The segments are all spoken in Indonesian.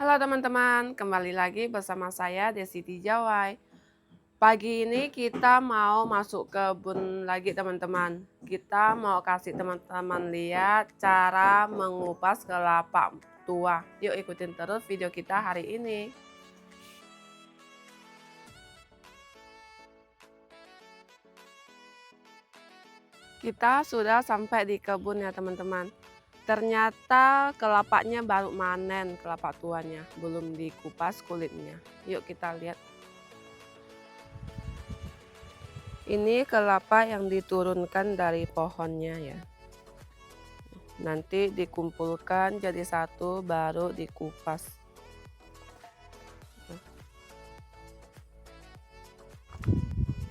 Halo teman-teman, kembali lagi bersama saya Desi Tijawai. Pagi ini kita mau masuk kebun lagi teman-teman. Kita mau kasih teman-teman lihat cara mengupas kelapa tua. Yuk ikutin terus video kita hari ini. Kita sudah sampai di kebun ya teman-teman. Ternyata kelapanya baru manen, kelapa tuanya, belum dikupas kulitnya. Yuk kita lihat. Ini kelapa yang diturunkan dari pohonnya ya. Nanti dikumpulkan jadi satu baru dikupas.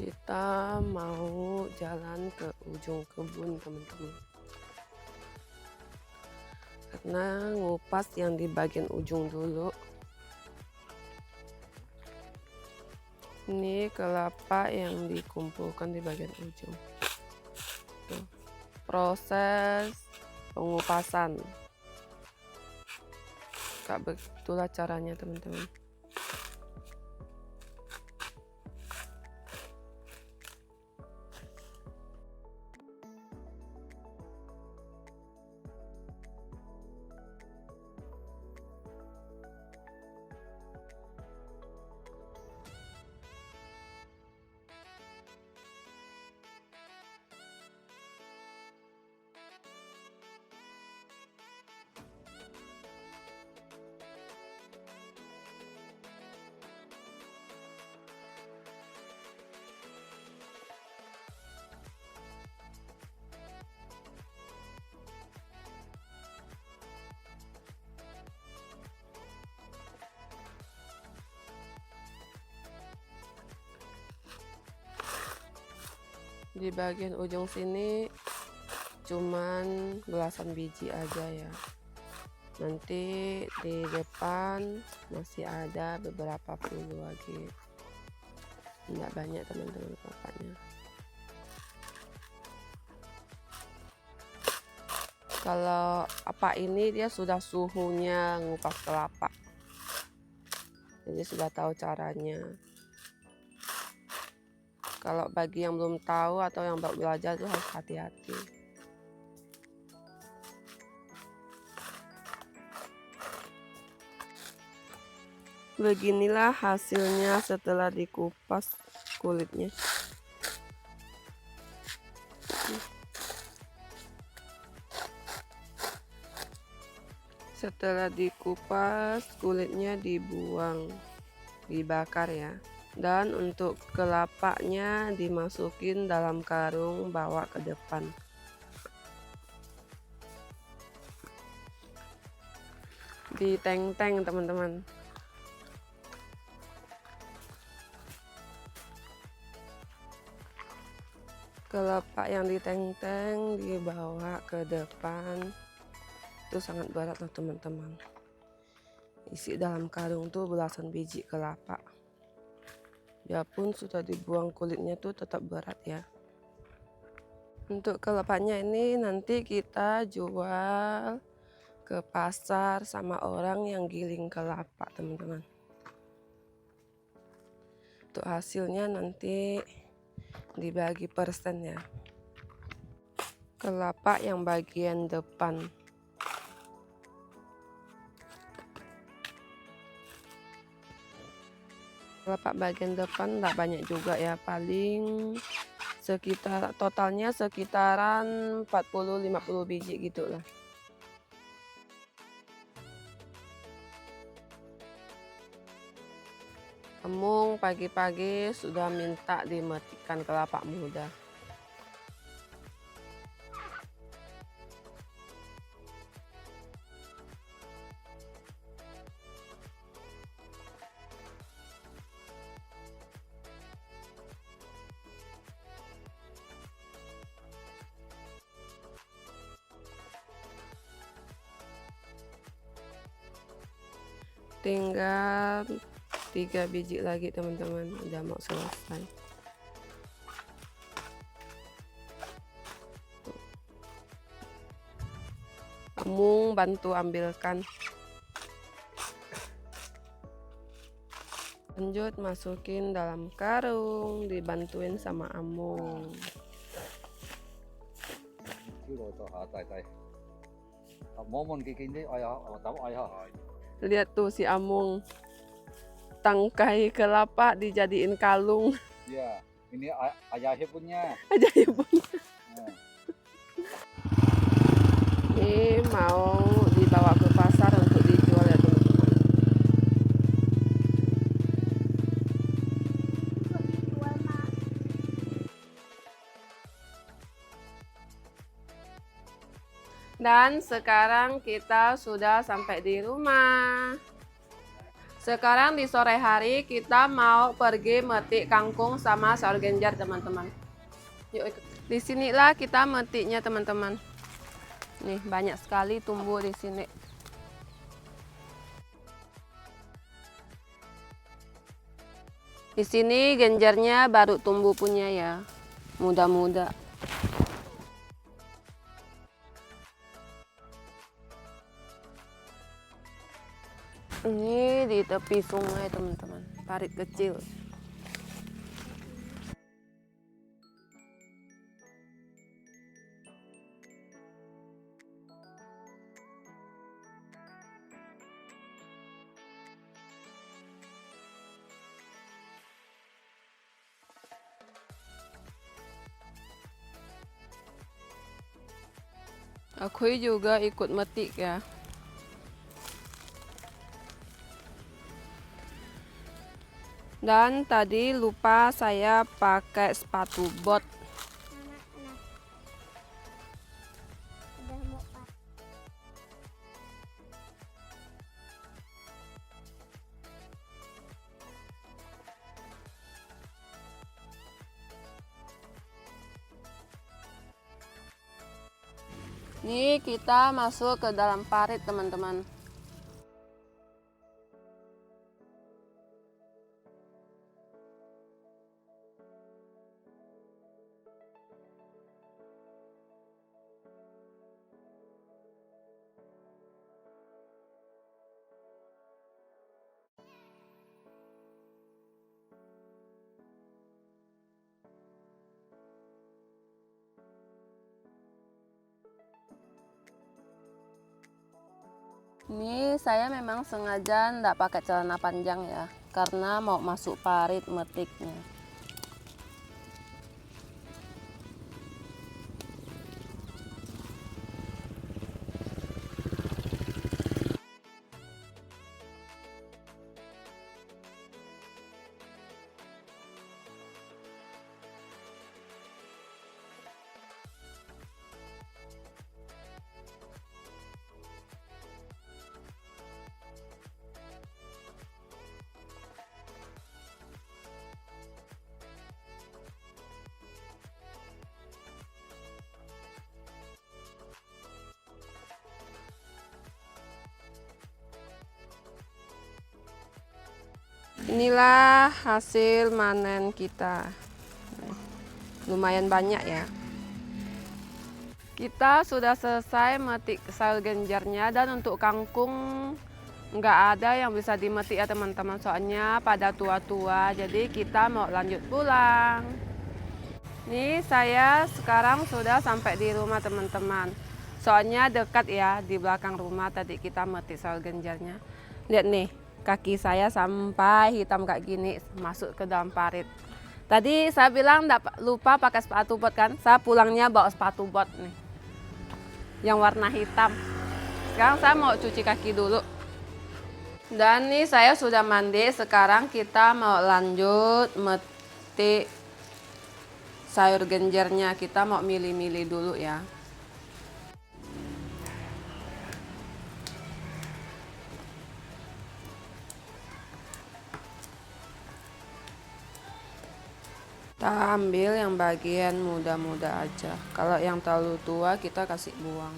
Kita mau jalan ke ujung kebun teman-teman. Karena ngupas yang di bagian ujung dulu. Ini kelapa yang dikumpulkan di bagian ujung. Tuh, proses pengupasan. Gak begitulah caranya teman-teman. Di bagian ujung sini cuman belasan biji aja ya. Nanti di depan masih ada beberapa puluh lagi. Enggak banyak teman-teman kelapanya. Kalau apa ini dia sudah suhunya ngupas kelapa. Jadi sudah tahu caranya. Kalau bagi yang belum tahu atau yang baru belajar itu harus hati-hati. Beginilah hasilnya setelah dikupas kulitnya. Setelah dikupas kulitnya dibuang, dibakar ya. Dan untuk kelapanya dimasukin dalam karung bawa ke depan. Diteng-teng teman-teman. Kelapa yang diteng-teng dibawa ke depan. Itu sangat berat loh teman-teman. Isi dalam karung tuh belasan biji kelapa. Biarpun sudah dibuang kulitnya tuh tetap berat ya. Untuk kelapanya ini nanti kita jual ke pasar sama orang yang giling kelapa teman-teman. Untuk hasilnya nanti dibagi persen ya. Kelapa yang bagian depan. Kelapa bagian depan enggak banyak juga ya, paling sekitar totalnya sekitaran 40-50 biji gitu lah. Emung pagi-pagi sudah minta dimetikan kelapa muda. Tinggal 3 biji lagi teman-teman, udah mau selesai. Kamu bantu ambilkan. Lanjut masukin dalam karung, dibantuin sama Amung. Lihat tuh si Amung, tangkai kelapa dijadiin kalung. Iya, ini ayahnya punya. Ajaib punya. Ini mau dibawa ke pasar untuk dijual ya teman-teman. Dan sekarang kita sudah sampai di rumah. Sekarang di sore hari kita mau pergi metik kangkung sama sayur genjer teman-teman. Yuk ikut. Disinilah kita metiknya teman-teman. Nih banyak sekali tumbuh di sini. Di sini genjernya baru tumbuh punya ya, muda-muda. Ini di tepi sungai teman-teman, parit kecil. Aku juga ikut metik ya. Dan tadi lupa saya pakai sepatu bot. Nih kita masuk ke dalam parit teman-teman. Ini saya memang sengaja nggak pakai celana panjang ya, karena mau masuk parit metiknya. Inilah hasil manen kita. Lumayan banyak ya. Kita sudah selesai metik sayur genjernya, dan untuk kangkung nggak ada yang bisa dimetik ya teman-teman, soalnya pada tua-tua, jadi kita mau lanjut pulang. Nih saya sekarang sudah sampai di rumah teman-teman, soalnya dekat ya, di belakang rumah tadi kita metik sayur genjernya. Lihat nih, kaki saya sampai hitam kayak gini masuk ke dalam parit. Tadi saya bilang lupa pakai sepatu bot kan, saya pulangnya bawa sepatu bot nih yang warna hitam. Sekarang saya mau cuci kaki dulu. Dan nih saya sudah mandi, sekarang kita mau lanjut metik sayur genjernya. Kita mau milih-milih dulu ya. Kita ambil yang bagian muda-muda aja. Kalau yang terlalu tua kita kasih buang.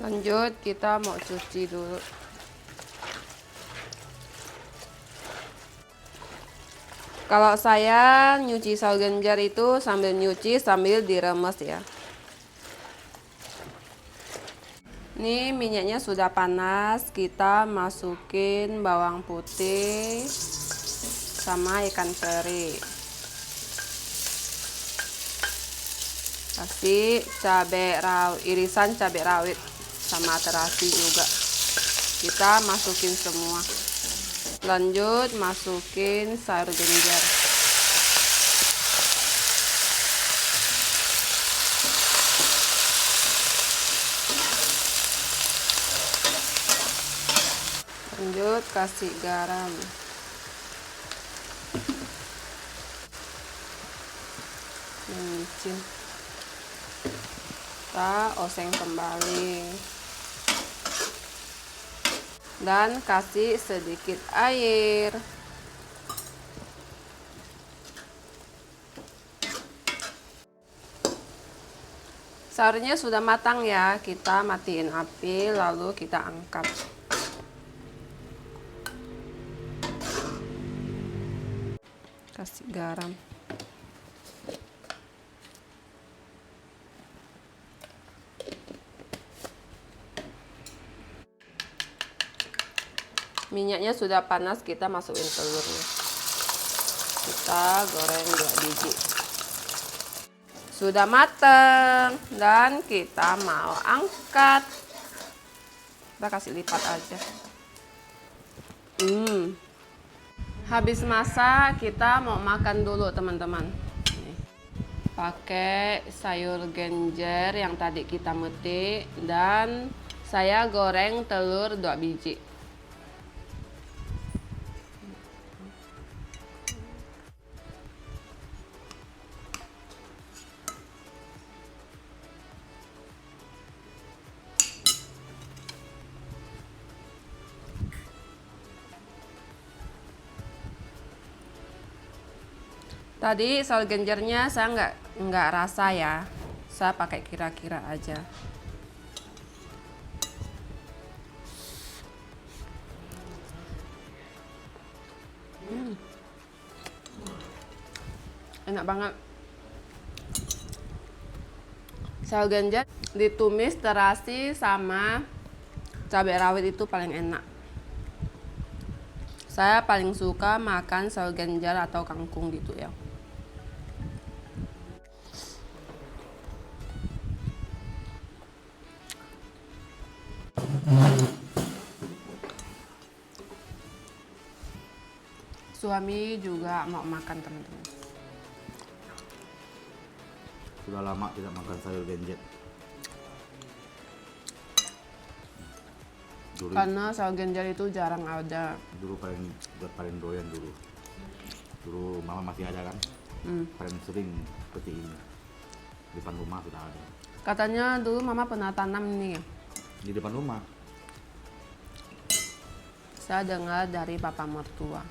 Lanjut kita mau cuci dulu. Kalau saya nyuci saus genjer itu sambil nyuci sambil diremes ya. Ini minyaknya sudah panas, kita masukin bawang putih sama ikan teri. Kasih cabai rawit, irisan cabai rawit sama terasi juga. Kita masukin semua. Lanjut masukin sayur genjer. Lanjut kasih garam. Micin. Kita oseng kembali. Dan kasih sedikit air. Sayurnya sudah matang ya, kita matiin api lalu kita angkat. Kasih garam. Minyaknya sudah panas, kita masukin telurnya. Kita goreng 2 biji. Sudah mateng dan kita mau angkat. Kita kasih lipat aja. Habis masak, kita mau makan dulu teman-teman. Pakai sayur genjer yang tadi kita metik dan saya goreng telur 2 biji. Tadi saus genjernya saya nggak rasa ya, saya pakai kira-kira aja. Enak banget. Saus genjer ditumis terasi sama cabai rawit itu paling enak. Saya paling suka makan saus genjer atau kangkung gitu ya. Suami juga mau makan teman-teman. Sudah lama tidak makan sayur genjer. Karena saus genjer itu jarang ada. Dulu paling doyan dulu. Dulu mama masih ada kan. Paling sering seperti ini. Di depan rumah sudah ada. Katanya dulu mama pernah tanam nih. Di depan rumah. Saya dengar dari papa mertua.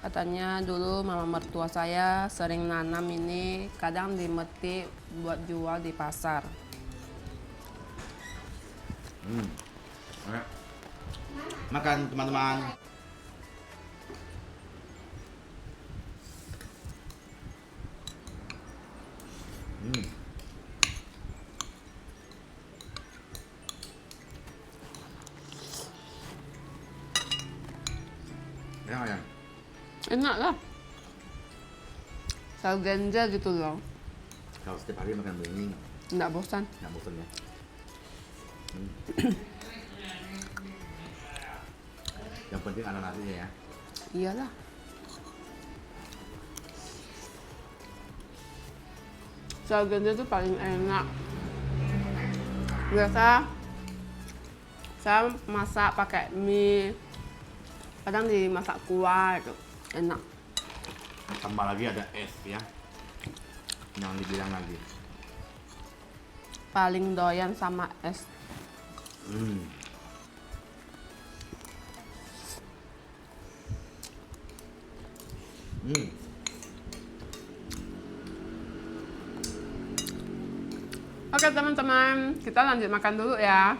Katanya dulu mama mertua saya sering nanam ini, kadang dimetik buat jual di pasar. Makan teman-teman. Enak ya? Enak lah. Saus genjer gitu loh. Kalau setiap hari makan begini Nggak bosan. nggak bosan ya. Yang penting ada nasinya ya. Iyalah. Saus genjer itu paling enak. Biasa saya masak pakai mie, kadang dimasak kuah itu enak. Tambah lagi ada es ya. Jangan dibilang lagi. Paling doyan sama es. Oke teman-teman, kita lanjut makan dulu ya.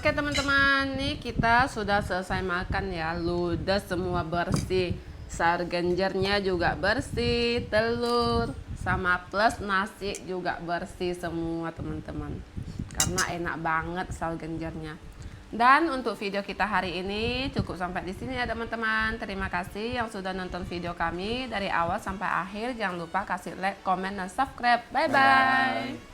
Oke teman-teman, nih kita sudah selesai makan ya. Ludes semua bersih. Sayur genjernya juga bersih, telur sama plus nasi juga bersih semua teman-teman. Karena enak banget sayur genjernya. Dan untuk video kita hari ini cukup sampai di sini ya teman-teman. Terima kasih yang sudah nonton video kami dari awal sampai akhir. Jangan lupa kasih like, komen, dan subscribe. Bye-bye.